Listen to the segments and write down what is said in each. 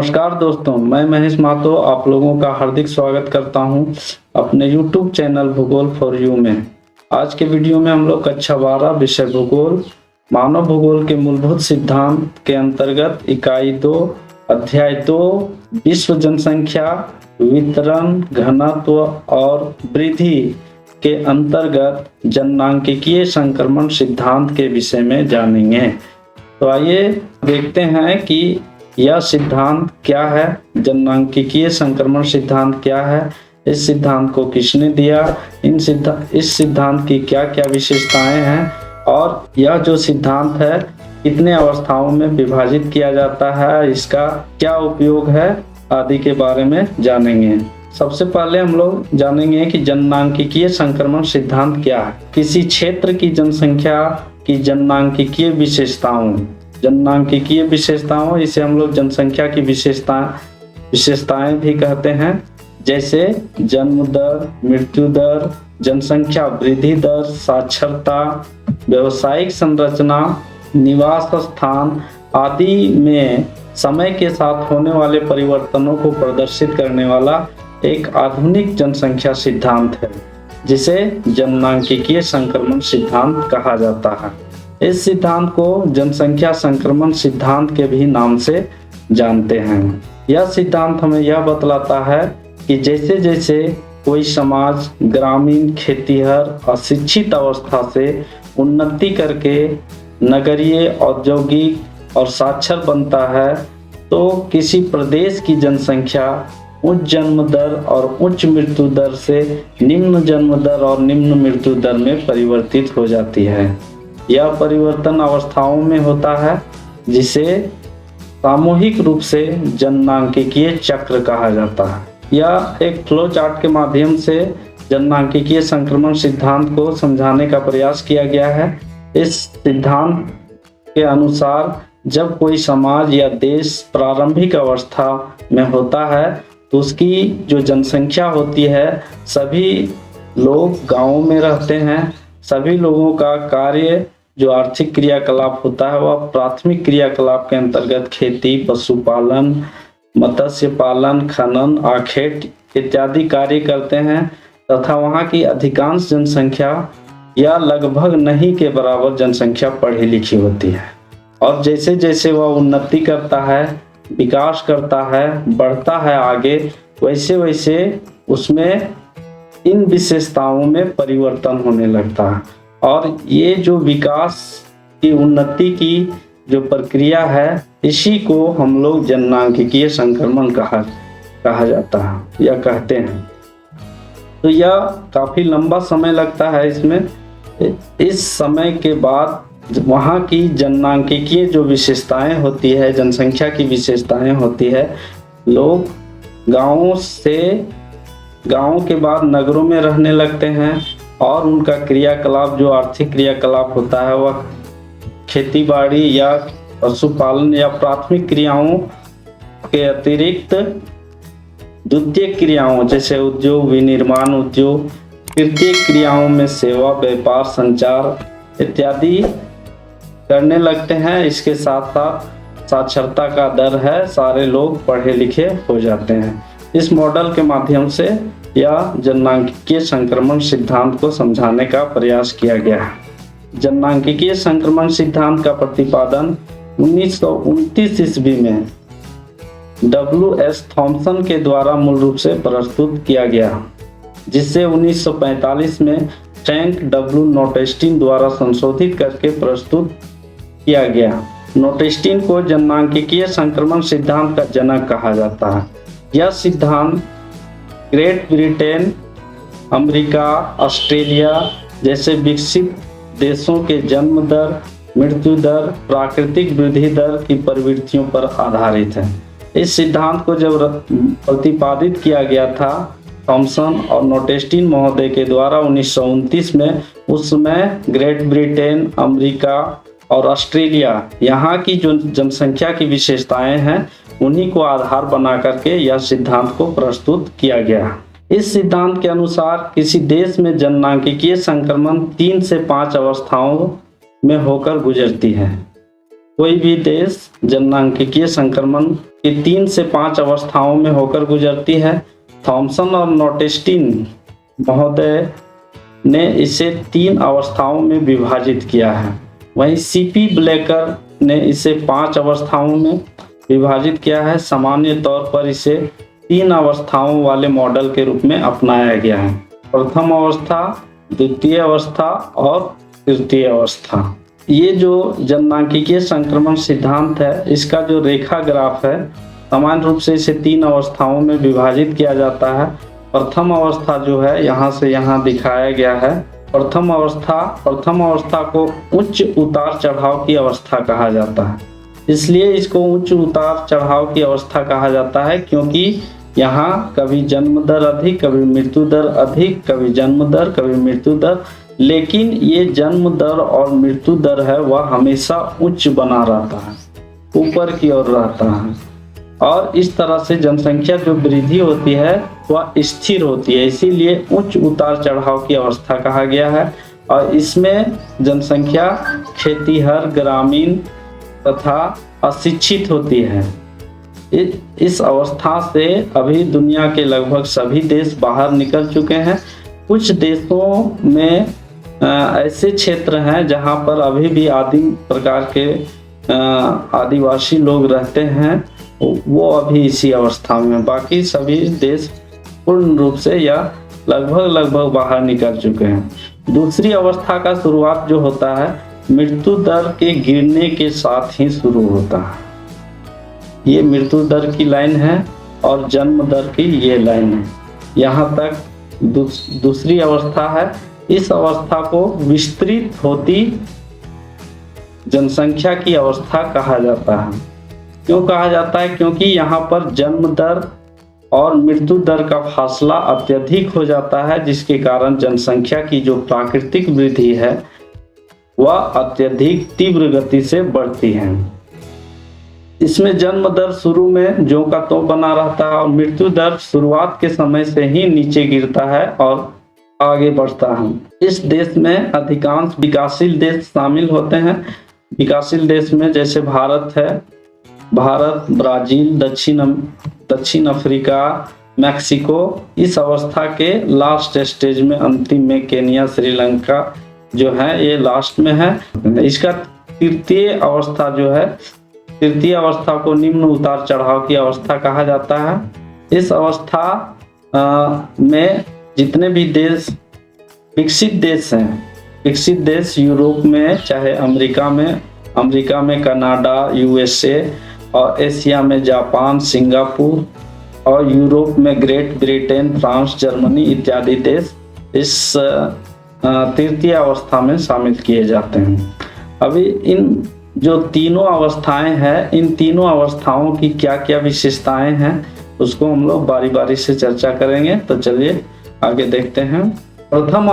नमस्कार दोस्तों, मैं महेश मातो आप लोगों का हार्दिक स्वागत करता हूं अपने YouTube चैनल भूगोल फॉर यू में। आज के वीडियो में हम लोग कक्षा 12 विषय भूगोल मानव भूगोल के मूलभूत सिद्धांत के अंतर्गत इकाई 2 अध्याय 2 विश्व जनसंख्या वितरण घनत्व और वृद्धि के अंतर्गत जननांकिकीय संक्रमण सिद्धांत के विषय में जानेंगे। तो आइए देखते हैं कि यह सिद्धांत क्या है, जननांकिकीय संक्रमण सिद्धांत क्या है, इस सिद्धांत को किसने दिया, इस सिद्धांत की क्या क्या विशेषताएं हैं और यह जो सिद्धांत है कितने अवस्थाओं में विभाजित किया जाता है, इसका क्या उपयोग है आदि के बारे में जानेंगे। सबसे पहले हम लोग जानेंगे कि जननांकिकीय संक्रमण सिद्धांत क्या है। किसी क्षेत्र की जनसंख्या की जननांकिकीय विशेषताओं इसे हम लोग जनसंख्या की विशेषताएं भी कहते हैं, जैसे जन्म दर, मृत्यु दर, जनसंख्या वृद्धि दर, साक्षरता, व्यवसायिक संरचना, निवास स्थान आदि में समय के साथ होने वाले परिवर्तनों को प्रदर्शित करने वाला एक आधुनिक जनसंख्या सिद्धांत है, जिसे जननांकिकीय संक्रमण सिद्धांत कहा जाता है। इस सिद्धांत को जनसंख्या संक्रमण सिद्धांत के भी नाम से जानते हैं। यह सिद्धांत हमें यह बतलाता है कि जैसे जैसे कोई समाज ग्रामीण, खेतीहर, अशिक्षित अवस्था से उन्नति करके नगरीय, औद्योगिक और साक्षर बनता है, तो किसी प्रदेश की जनसंख्या उच्च जन्म दर और उच्च मृत्यु दर से निम्न जन्म दर और निम्न मृत्यु दर में परिवर्तित हो जाती है। यह परिवर्तन अवस्थाओं में होता है, जिसे सामूहिक रूप से जननांकिकीय चक्र कहा जाता है। यह एक फ्लो चार्ट के माध्यम से जननांकिकीय संक्रमण सिद्धांत को समझाने का प्रयास किया गया है। इस सिद्धांत के अनुसार जब कोई समाज या देश प्रारंभिक अवस्था में होता है तो उसकी जो जनसंख्या होती है, सभी लोग गांवों में रहते हैं। सभी लोगों का कार्य जो आर्थिक क्रियाकलाप होता है वह प्राथमिक क्रियाकलाप के अंतर्गत खेती, पशुपालन, मत्स्य पालन, खनन, आखेट इत्यादि कार्य करते हैं तथा वहाँ की अधिकांश जनसंख्या या लगभग नहीं के बराबर जनसंख्या पढ़ी लिखी होती है। और जैसे जैसे वह उन्नति करता है, विकास करता है, बढ़ता है आगे, वैसे वैसे उसमें इन विशेषताओं में परिवर्तन होने लगता है। और ये जो विकास की उन्नति की जो प्रक्रिया है, इसी को हम लोग जननांकिकीय संक्रमण कहा जाता है या कहते हैं। तो यह काफी लंबा समय लगता है इसमें। इस समय के बाद वहाँ की जननांकिकीय जो विशेषताएं होती है, जनसंख्या की विशेषताएं होती है, लोग गाँव के बाद नगरों में रहने लगते हैं और उनका क्रियाकलाप जो आर्थिक क्रियाकलाप होता है वह खेती-बाड़ी या पशुपालन या प्राथमिक क्रियाओं के अतिरिक्त द्वितीयक क्रियाओं जैसे उद्योग, विनिर्माण उद्योग, तृतीयक क्रियाओं में सेवा, व्यापार, संचार इत्यादि करने लगते हैं। इसके साथ साथ साक्षरता का दर है, सारे लोग पढ़े लिखे हो जाते हैं। इस मॉडल के माध्यम से यह जननांकिकीय संक्रमण सिद्धांत को समझाने का प्रयास किया गया है। जननांकिकीय संक्रमण सिद्धांत का प्रतिपादन 1929 ईस्वी में W.S. थॉमसन के द्वारा मूल रूप से प्रस्तुत किया गया, जिससे 1945 में फ्रैंक W. नोटेस्टीन द्वारा संशोधित करके प्रस्तुत किया गया। नोटेस्टीन को जननांकिकीय संक्रमण सिद्धांत का जनक कहा जाता है। यह सिद्धांत ग्रेट ब्रिटेन, अमेरिका, ऑस्ट्रेलिया जैसे विकसित देशों के जन्म दर, मृत्यु दर, प्राकृतिक वृद्धि दर की प्रवृत्तियों पर आधारित है। इस सिद्धांत को जब प्रतिपादित किया गया था थॉमसन और नोटेस्टीन महोदय के द्वारा 1929 में, उस समय ग्रेट ब्रिटेन, अमेरिका और ऑस्ट्रेलिया यहाँ की जो जनसंख्या की विशेषताएं हैं उन्हीं को आधार बना करके यह सिद्धांत को प्रस्तुत किया गया। इस सिद्धांत के अनुसार किसी देश में जननांकिकीय संक्रमण 3 से 5 अवस्थाओं में होकर गुजरती है। कोई भी देश जनसांख्यिकीय संक्रमण की 3 से 5 अवस्थाओं में होकर गुजरती है। थॉमसन और नोटेस्टिन महोदय ने इसे 3 अवस्थाओं में विभाजित किया है। वहीं सीपी ब्लेकर ने इसे 5 अवस्थाओं में विभाजित किया है। सामान्य तौर पर इसे 3 अवस्थाओं वाले मॉडल के रूप में अपनाया गया है: प्रथम अवस्था, द्वितीय अवस्था और तृतीय अवस्था। ये जो जनसांख्यिकीय संक्रमण सिद्धांत है, इसका जो रेखा ग्राफ है, सामान्य रूप से इसे 3 अवस्थाओं में विभाजित किया जाता है। प्रथम अवस्था जो है यहाँ से यहाँ दिखाया गया है। प्रथम अवस्था को उच्च उतार चढ़ाव की अवस्था कहा जाता है। इसलिए इसको उच्च उतार चढ़ाव की अवस्था कहा जाता है क्योंकि यहाँ कभी जन्म दर अधिक, कभी मृत्यु दर अधिक, कभी जन्म दर, कभी मृत्यु दर, लेकिन ये जन्म दर और मृत्यु दर है वह हमेशा उच्च बना रहता है, ऊपर की ओर रहता है। और इस तरह से जनसंख्या जो वृद्धि होती है वह स्थिर होती है, इसीलिए उच्च उतार चढ़ाव की अवस्था कहा गया है। और इसमें जनसंख्या खेतीहर, ग्रामीण तथा अशिक्षित होती है। इस अवस्था से अभी दुनिया के लगभग सभी देश बाहर निकल चुके हैं। कुछ देशों में ऐसे क्षेत्र हैं जहां पर अभी भी आदिम प्रकार के आदिवासी लोग रहते हैं, वो अभी इसी अवस्था में। बाकी सभी देश पूर्ण रूप से या लगभग बाहर निकल चुके हैं। दूसरी अवस्था का शुरुआत जो होता है मृत्यु दर के गिरने के साथ ही शुरू होता है। ये मृत्यु दर की लाइन है और जन्म दर की ये लाइन है। यहाँ तक दूसरी अवस्था है। इस अवस्था को विस्तृत होती जनसंख्या की अवस्था कहा जाता है। क्यों कहा जाता है? क्योंकि यहाँ पर जन्म दर और मृत्यु दर का फासला अत्यधिक हो जाता है, जिसके कारण जनसंख्या की जो प्राकृतिक वृद्धि है वह अत्यधिक तीव्र गति से बढ़ती है। इसमें जन्म दर शुरू में ज्यों का त्यों बना रहता है और मृत्यु दर शुरुआत के समय से ही नीचे गिरता है और आगे बढ़ता है। इस देश में अधिकांश विकासशील देश शामिल होते हैं। विकासशील देश में जैसे भारत है, भारत, ब्राजील, दक्षिण अफ्रीका, मैक्सिको इस अवस्था के लास्ट स्टेज में, अंतिम में केनिया, श्रीलंका जो है ये लास्ट में है। इसका तृतीय अवस्था जो है, तृतीय अवस्था को निम्न उतार चढ़ाव की अवस्था कहा जाता है। इस अवस्था में जितने भी देश विकसित देश हैं, विकसित देश यूरोप में चाहे अमेरिका में कनाडा, यूएसए, और एशिया में जापान, सिंगापुर, और यूरोप में ग्रेट ब्रिटेन, फ्रांस, जर्मनी इत्यादि देश इस तृतीय अवस्था में शामिल किए जाते हैं। अभी इन जो तीनों अवस्थाएं हैं, इन तीनों अवस्थाओं की क्या क्या विशेषताएं हैं उसको हम लोग बारी बारी से चर्चा करेंगे। तो चलिए आगे देखते हैं। प्रथम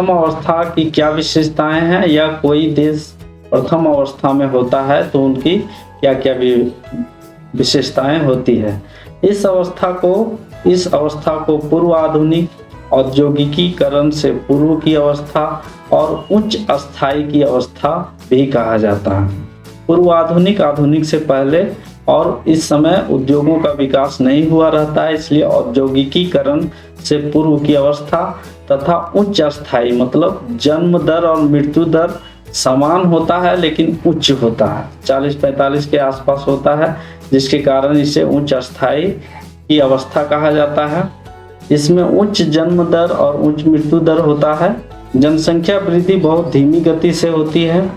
अवस्था की क्या विशेषताएं हैं, या कोई देश प्रथम अवस्था में होता है तो उनकी क्या क्या विशेषताएं होती है। इस अवस्था को पूर्व आधुनिक, औद्योगिकीकरण से पूर्व की अवस्था और उच्च अस्थाई की अवस्था भी कहा जाता है। पूर्व आधुनिक से पहले, और इस समय उद्योगों का विकास नहीं हुआ रहता है, इसलिए औद्योगिकीकरण से पूर्व की अवस्था, तथा उच्च अस्थाई मतलब जन्म दर और मृत्यु दर समान होता है लेकिन उच्च होता है, 40-45 के आसपास होता है, जिसके कारण इसे उच्च अस्थाई की अवस्था कहा जाता है। इसमें उच्च जन्म दर और उच्च मृत्यु दर होता है। जनसंख्या वृद्धि बहुत धीमी गति से होती है।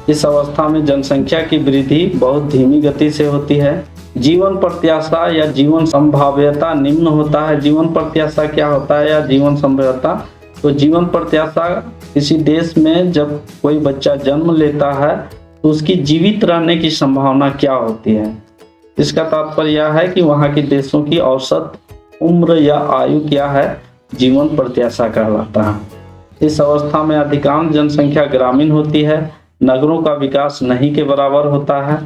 इस अवस्था में जनसंख्या की वृद्धि बहुत धीमी गति से होती है। जीवन प्रत्याशा या जीवन संभाव्यता निम्न होता है। जीवन प्रत्याशा क्या होता है या जीवन संभाव्यता? तो जीवन प्रत्याशा किसी देश में जब कोई बच्चा जन्म लेता है तो उसकी जीवित रहने की संभावना क्या होती है। इसका तात्पर्य यह है कि वहाँ के देशों की औसत उम्र या आयु क्या है, जीवन प्रत्याशा कहलाता है। इस अवस्था में अधिकांश जनसंख्या ग्रामीण होती है। नगरों का विकास नहीं के बराबर होता है।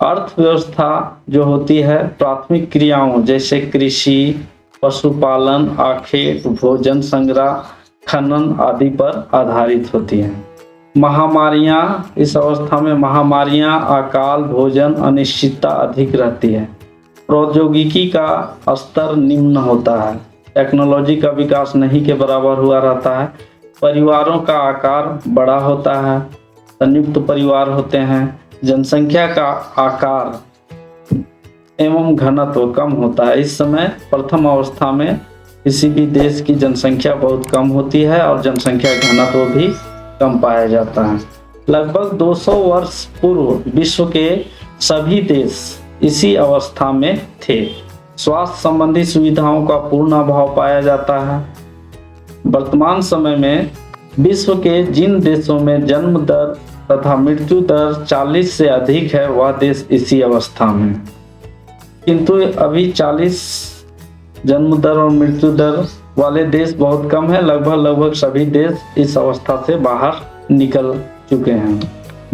अर्थव्यवस्था जो होती है प्राथमिक क्रियाओं जैसे कृषि, पशुपालन, आखेट, भोजन संग्रह, खनन आदि पर आधारित होती है। महामारियाँ, इस अवस्था में महामारियाँ, अकाल, भोजन, अनिश्चितता अधिक रहती है। प्रौद्योगिकी का स्तर निम्न होता है, टेक्नोलॉजी का विकास नहीं के बराबर हुआ रहता है। परिवारों का आकार बड़ा होता है, संयुक्त परिवार होते हैं। जनसंख्या का आकार एवं घनत्व कम होता है। इस समय प्रथम अवस्था में किसी भी देश की जनसंख्या बहुत कम होती है और जनसंख्या घनत्व भी कम पाया जाता है। लगभग 200 वर्ष पूर्व विश्व के सभी देश इसी अवस्था में थे। स्वास्थ्य संबंधी सुविधाओं का पूर्ण अभाव पाया जाता है। वर्तमान समय में विश्व के जिन देशों में जन्म दर तथा मृत्यु दर 40 से अधिक है, वह देश इसी अवस्था में। किंतु अभी 40 जन्म दर और मृत्यु दर वाले देश बहुत कम है। लगभग सभी देश इस अवस्था से बाहर निकल चुके हैं।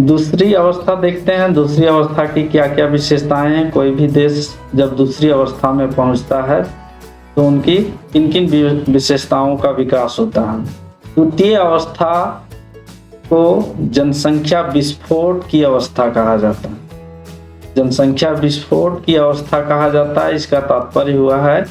दूसरी अवस्था देखते हैं, दूसरी अवस्था की क्या क्या विशेषताएं हैं। कोई भी देश जब दूसरी अवस्था में पहुंचता है तो उनकी किन किन विशेषताओं का विकास होता है। द्वितीय अवस्था को जनसंख्या विस्फोट की अवस्था कहा जाता है। जनसंख्या विस्फोट की अवस्था कहा जाता है। इसका तात्पर्य हुआ है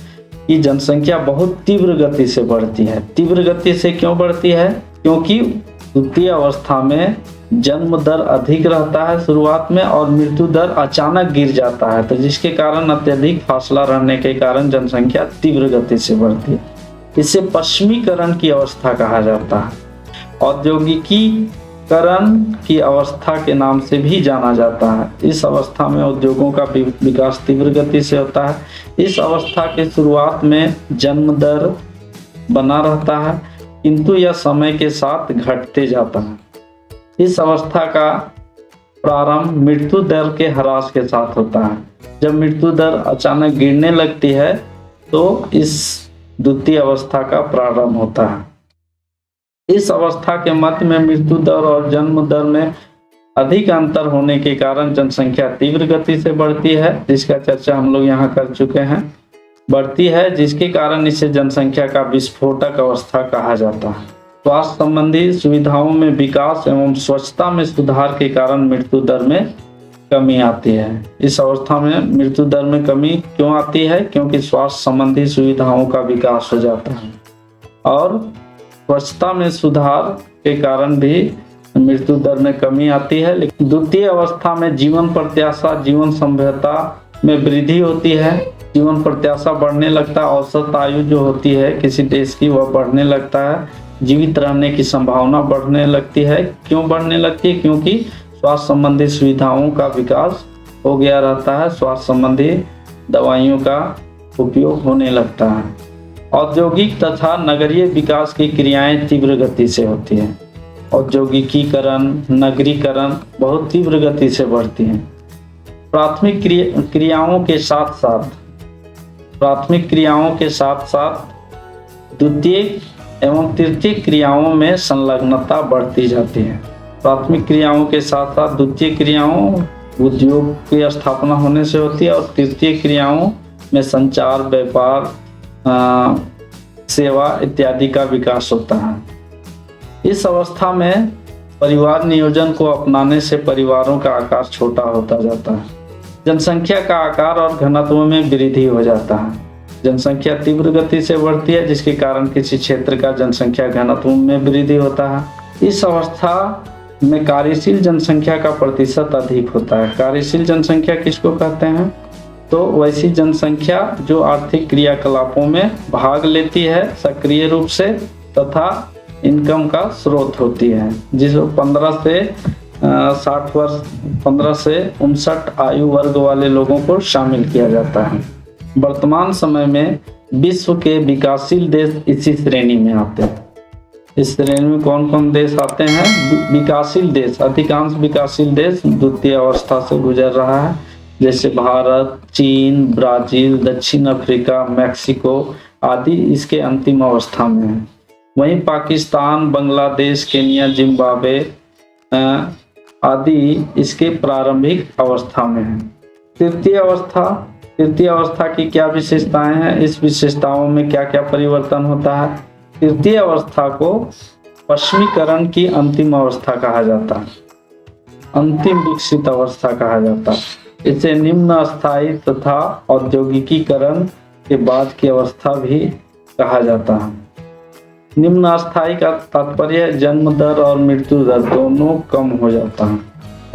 कि जनसंख्या बहुत तीव्र गति से बढ़ती है। तीव्र गति से क्यों बढ़ती है? क्योंकि द्वितीय अवस्था में जन्म दर अधिक रहता है शुरुआत में और मृत्यु दर अचानक गिर जाता है, तो जिसके कारण अत्यधिक फासला रहने के कारण जनसंख्या तीव्र गति से बढ़ती है। इसे पश्चिमीकरण की अवस्था कहा जाता है। औद्योगिकीकरण की अवस्था के नाम से भी जाना जाता है। इस अवस्था में उद्योगों का विकास तीव्र गति से होता है। इस अवस्था के शुरुआत में जन्म दर बना रहता है, किंतु यह समय के साथ घटते जाता है। इस अवस्था का प्रारंभ मृत्यु दर के ह्रास के साथ होता है। जब मृत्यु दर अचानक गिरने लगती है तो इस द्वितीय अवस्था का प्रारंभ होता है। इस अवस्था के मध्य में मृत्यु दर और जन्म दर में अधिक अंतर होने के कारण जनसंख्या तीव्र गति से बढ़ती है, जिसका चर्चा हम लोग यहाँ कर चुके हैं। बढ़ती है, जिसके कारण इसे जनसंख्या का विस्फोटक अवस्था कहा जाता है। स्वास्थ्य संबंधी सुविधाओं में विकास एवं स्वच्छता में सुधार के कारण मृत्यु दर में कमी आती है। इस अवस्था में मृत्यु दर में कमी क्यों आती है? क्योंकि स्वास्थ्य संबंधी सुविधाओं का विकास हो जाता है और स्वच्छता में सुधार के कारण भी मृत्यु दर में कमी आती है। लेकिन द्वितीय अवस्था में जीवन प्रत्याशा, जीवन सभ्यता में वृद्धि होती है। जीवन प्रत्याशा बढ़ने लगता है। औसत आयु जो होती है किसी देश की वह बढ़ने लगता है। जीवित रहने की संभावना बढ़ने लगती है। क्यों बढ़ने लगती है? क्योंकि स्वास्थ्य संबंधी सुविधाओं का विकास हो गया रहता है। स्वास्थ्य संबंधी दवाइयों का उपयोग होने लगता है। औद्योगिक तथा नगरीय विकास की क्रियाएं तीव्र गति से होती हैं। औद्योगिकीकरण, नगरीकरण बहुत तीव्र गति से बढ़ती हैं। प्राथमिक क्रियाओं के साथ साथ द्वितीय एवं तृतीय क्रियाओं में संलग्नता बढ़ती जाती है। प्राथमिक क्रियाओं के साथ साथ द्वितीय क्रियाओं उद्योग की स्थापना होने से होती है और तृतीय क्रियाओं में संचार, व्यापार, सेवा इत्यादि का विकास होता है। इस अवस्था में परिवार नियोजन को अपनाने से परिवारों का आकार छोटा होता जाता है। जनसंख्या का आकार और घनत्व में वृद्धि हो जाता है। जनसंख्या तीव्र गति से बढ़ती है, जिसके कारण किसी क्षेत्र का जनसंख्या घनत्व में वृद्धि होता है। इस अवस्था में कार्यशील जनसंख्या का प्रतिशत अधिक होता है। कार्यशील जनसंख्या किसको कहते हैं? तो वैसी जनसंख्या जो आर्थिक क्रियाकलापों में भाग लेती है सक्रिय रूप से तथा इनकम का स्रोत होती है, जिसको 15 से 60 वर्ष 15 से 59 आयु वर्ग वाले लोगों को शामिल किया जाता है। वर्तमान समय में विश्व के विकासशील देश इसी श्रेणी में आते हैं। इस श्रेणी में कौन कौन देश आते हैं? विकासशील देश। अधिकांश विकासशील देश द्वितीय अवस्था से गुजर रहा है, जैसे भारत, चीन, ब्राजील, दक्षिण अफ्रीका, मैक्सिको आदि इसके अंतिम अवस्था में है। वहीं पाकिस्तान, बांग्लादेश, केन्या, जिम्बाब्वे आदि इसके प्रारंभिक अवस्था में है। तृतीय अवस्था की क्या विशेषताएं हैं? इस विशेषताओं में क्या क्या परिवर्तन होता है? तृतीय अवस्था को पश्चिमीकरण की अंतिम अवस्था कहा जाता है, अंतिम विकसित अवस्था कहा जाता है। इसे निम्न स्थायी तथा औद्योगिकीकरण के बाद की अवस्था भी कहा जाता है। निम्न स्थायी का तात्पर्य जन्म दर और मृत्यु दर दोनों कम हो जाता है।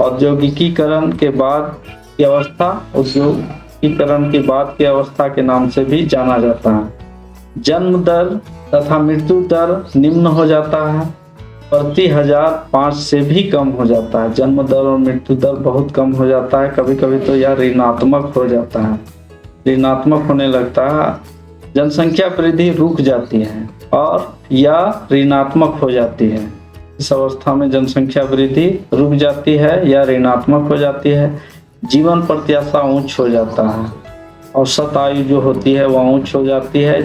औद्योगिकीकरण के बाद की अवस्था औद्योगिकीकरण के बाद की अवस्था के नाम से भी जाना जाता है। जन्म दर तथा मृत्यु दर निम्न हो जाता है, प्रति 1005 से भी कम हो जाता है। जन्म दर और मृत्यु दर बहुत कम हो जाता है, कभी कभी तो यह ऋणात्मक हो जाता है, ऋणात्मक होने लगता है। जनसंख्या वृद्धि रुक जाती है और या ऋणात्मक हो जाती है। इस अवस्था में जनसंख्या वृद्धि रुक जाती है या ऋणात्मक हो जाती है। जीवन प्रत्याशा ऊंच हो जाता है, औसत आयु जो होती है वह ऊंच हो जाती है,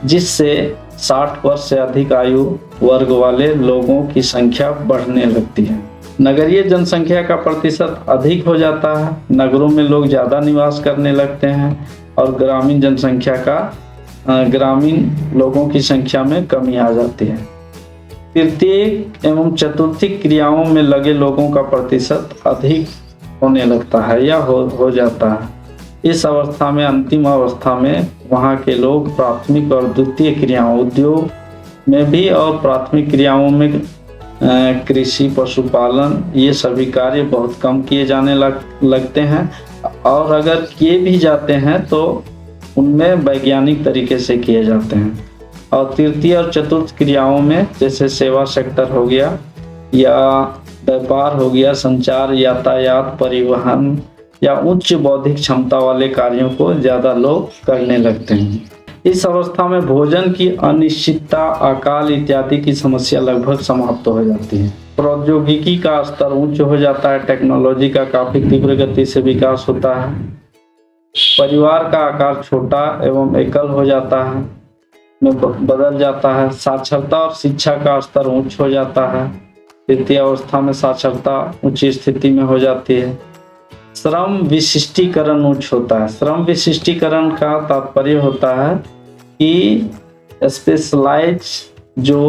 जिससे 60 वर्ष से अधिक आयु वर्ग वाले लोगों की संख्या बढ़ने लगती है। नगरीय जनसंख्या का प्रतिशत अधिक हो जाता है, नगरों में लोग ज़्यादा निवास करने लगते हैं और ग्रामीण लोगों की संख्या में कमी आ जाती है। तृतीय एवं चतुर्थिक क्रियाओं में लगे लोगों का प्रतिशत अधिक होने लगता है या हो जाता है। इस अवस्था में, अंतिम अवस्था में, वहाँ के लोग प्राथमिक और द्वितीय क्रियाओं, उद्योग में भी और प्राथमिक क्रियाओं में कृषि, पशुपालन, ये सभी कार्य बहुत कम किए जाने लगते हैं और अगर किए भी जाते हैं तो उनमें वैज्ञानिक तरीके से किए जाते हैं। और तृतीय और चतुर्थ क्रियाओं में, जैसे सेवा सेक्टर हो गया या व्यापार हो गया, संचार, यातायात, परिवहन या उच्च बौद्धिक क्षमता वाले कार्यों को ज़्यादा लोग करने लगते हैं। इस अवस्था में भोजन की अनिश्चितता, अकाल इत्यादि की समस्या लगभग समाप्त हो जाती है। प्रौद्योगिकी का स्तर उच्च हो जाता है, टेक्नोलॉजी का काफी तीव्र गति से विकास होता है। परिवार का आकार छोटा एवं एकल हो जाता है, में बदल जाता है। साक्षरता और शिक्षा का स्तर उच्च हो जाता है। तृतीय अवस्था में साक्षरता उच्च स्थिति में हो जाती है। श्रम विशिष्टीकरण उच्च होता है। श्रम विशिष्टीकरण का तात्पर्य होता है कि स्पेशलाइज जो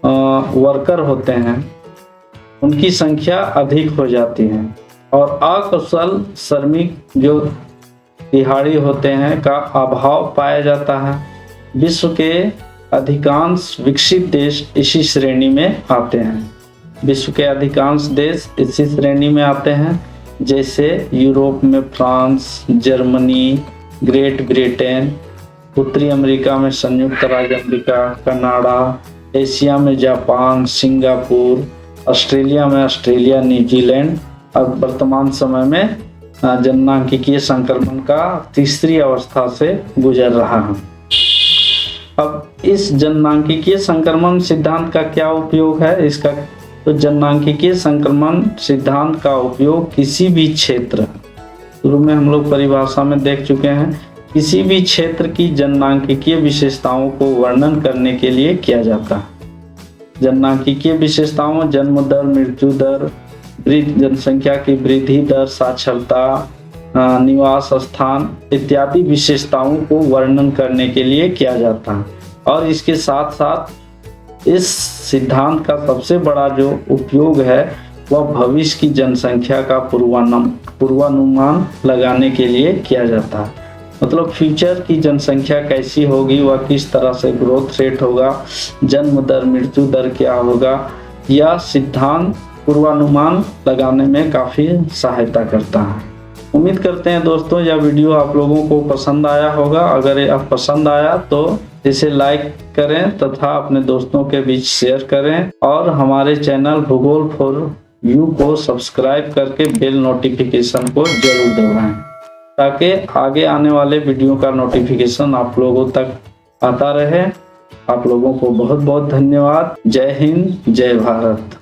वर्कर होते हैं उनकी संख्या अधिक हो जाती है और अकुशल श्रमिक जो दिहाड़ी होते हैं का अभाव पाया जाता है। विश्व के अधिकांश विकसित देश इसी श्रेणी में आते हैं। विश्व के अधिकांश देश इसी श्रेणी में आते हैं, जैसे यूरोप में फ्रांस, जर्मनी, ग्रेट ब्रिटेन, उत्तरी अमेरिका में संयुक्त राज्य अमेरिका, कनाडा, एशिया में जापान, सिंगापुर, ऑस्ट्रेलिया में ऑस्ट्रेलिया, न्यूजीलैंड। अब वर्तमान समय में जननांकिकीय संक्रमण का तीसरी अवस्था से गुजर रहा है। अब इस जननांकिकीय संक्रमण सिद्धांत का क्या उपयोग है इसका, तो जननांकिकीय संक्रमण सिद्धांत का उपयोग किसी भी क्षेत्र, शुरू में हम लोग परिभाषा में देख चुके हैं, किसी भी क्षेत्र की जननांकिकीय विशेषताओं को वर्णन करने के लिए किया जाता है। जननांकिकीय विशेषताओं जन्म दर, मृत्यु दर, जनसंख्या की वृद्धि दर, साक्षरता, निवास स्थान इत्यादि विशेषताओं को वर्णन करने के लिए किया जाता है। और इसके साथ साथ इस सिद्धांत का सबसे बड़ा जो उपयोग है वह भविष्य की जनसंख्या का पूर्वानुमान लगाने के लिए किया जाता है। मतलब फ्यूचर की जनसंख्या कैसी होगी, वह किस तरह से ग्रोथ रेट होगा, जन्म दर, मृत्यु दर क्या होगा, यह सिद्धांत पूर्वानुमान लगाने में काफ़ी सहायता करता है। उम्मीद करते हैं दोस्तों यह वीडियो आप लोगों को पसंद आया होगा। अगर यह पसंद आया तो इसे लाइक करें तथा अपने दोस्तों के बीच शेयर करें और हमारे चैनल भूगोल फॉर यू को सब्सक्राइब करके बेल नोटिफिकेशन को जरूर दबाएं ताकि आगे आने वाले वीडियो का नोटिफिकेशन आप लोगों तक आता रहे। आप लोगों को बहुत बहुत धन्यवाद। जय हिंद, जय भारत।